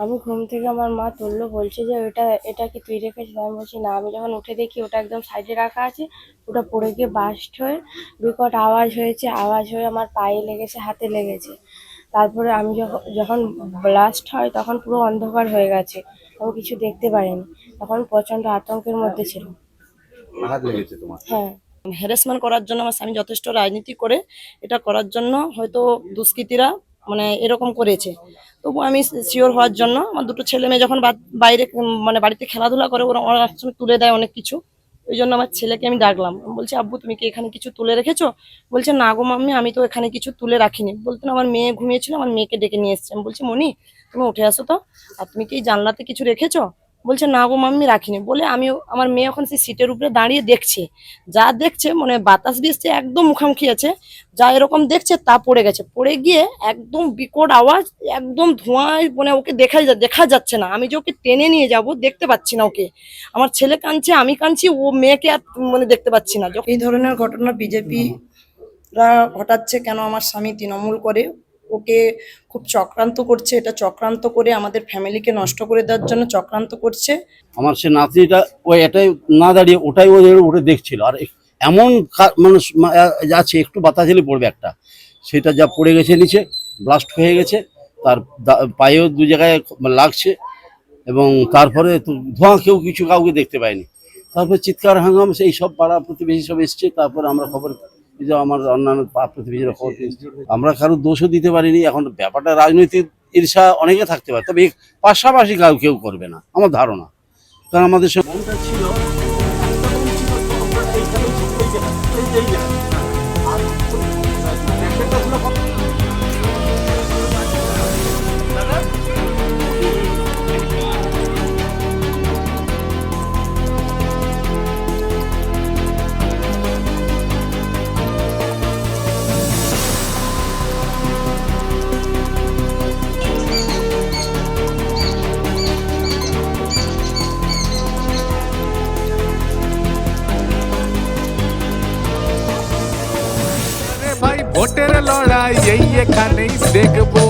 আমি ঘুম থেকে আমার মা তুললো, বলছে যে এটা কি তুই রেখেছিস? আমি বলছি না। আমি যখন উঠে দেখি ওটা একদম সাইডে রাখা আছে, ওটা পড়ে গিয়ে বাস্ট হয়ে বিকট আওয়াজ হয়েছে। আওয়াজ হয়ে আমার পায়ে লেগেছে, হাতে লেগেছে। তারপরে আমি যখন ব্লাস্ট হয় তখন পুরো অন্ধকার হয়ে গেছে, আমি কিছু দেখতে পারিনি। তখন প্রচন্ড আতঙ্কের মধ্যে ছিল। আঘাত লেগেছে তোমার? হ্যাঁ। হ্যারাসমেন্ট করার জন্য আমার স্বামী যথেষ্ট রাজনীতি করে এটা করার জন্য হয়তো দুষ্কৃতীরা মানে এরকম করেছে। তবু আমি শিওর হওয়ার জন্য আমার দুটো ছেলে মেয়ে যখন বাইরে মানে বাড়িতে খেলাধুলা করে ওরা অনেক সময় তুলে দেয় অনেক কিছু। ওই জন্য আমার ছেলেকে আমি ডাকলাম, আমি বলছি আব্বু তুমি কি এখানে কিছু তুলে রেখেছো? বলছে না গো মাম্মি, আমি তো এখানে কিছু তুলে রাখিনি। বলতো না আমার মেয়ে ঘুমিয়েছিল, আমার মেয়েকে ডেকে নিয়ে এসেছি। আমি বলছি মনি তুমি উঠে আসো তো, আর তুমি কি এই জানলাতে কিছু রেখেছো? বলছে না গো মাম্মি রাখিনি। বলে আমি আমার মেয়ে এখন সেই সিটের উপরে দাঁড়িয়ে দেখছে, যা দেখছে মানে বাতাস দিচ্ছে একদম মুখামুখি আছে, যা এরকম দেখছে তা পড়ে গেছে। পড়ে গিয়ে একদম বিকট আওয়াজ, একদম ধোঁয়ায় মানে ওকে দেখা যাচ্ছে না। আমি যে ওকে টেনে নিয়ে যাব দেখতে পাচ্ছি না ওকে। আমার ছেলে কাঁদছে, আমি কাঁদছি, ও মেয়েকে আর মানে দেখতে পাচ্ছি না। এই ধরনের ঘটনা বিজেপি রা ঘটাচ্ছে কেন? আমার স্বামী তৃণমূল করে, ওকে খুব চক্রান্ত করছে। এটা চক্রান্ত করে আমাদের ফ্যামিলিকে নষ্ট করে দেওয়ার জন্য চক্রান্ত করছে। আমার সে নাতনিটা ওই এটাই না দাঁড়িয়ে ওটাই ওটা দেখছিল, আর এমন মানুষ যাচ্ছে একটু বাতাস এলে পড়বে একটা, সেটা যা পড়ে গেছে নিচে, ব্লাস্ট হয়ে গেছে। তার পায়েও দু জায়গায় লাগছে, এবং তারপরে তো ধোঁয়া, কিছু কাউকে দেখতে পায়নি। তারপর চিৎকার হাঙ্গাম, সেই সব পাড়া প্রতিবেশী সব এসছে। তারপর আমরা খবর, যে আমার অন্যান্য প্রতিবেশীরা খবর পেয়েছে। আমরা কারো দোষও দিতে পারিনি। এখন ব্যাপারটা রাজনৈতিক ঈর্ষা অনেকে থাকতে পারে, তবে পাশাপাশি কেউ করবে না আমার ধারণা, কারণ আমাদের সব ছিল। ভাই ভোটের লড়াই এই এখানেই দেখবো।